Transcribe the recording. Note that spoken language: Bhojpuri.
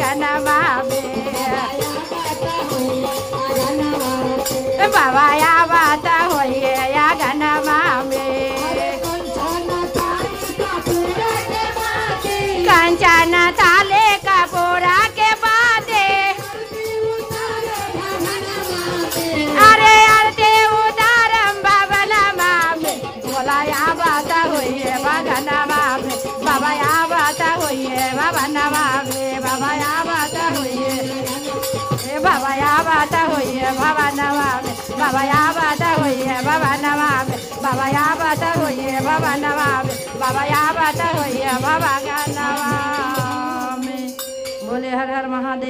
गनमा में बाबा या बात होइए या गनमा में कंचन थाले कपूरा के बादे अरे आरती उतारम भवनमा में बोला या बात होइए गनमा में बाबा या बात होइए भवनमा में बाबा या बात होइए बाबा या बात होइए भवनमा में बाबा या बात होइए भवनमा में बाबा या बात होइए भवनमा में बाबा या बात होइए भवनमा में बोले हर हर महादेव।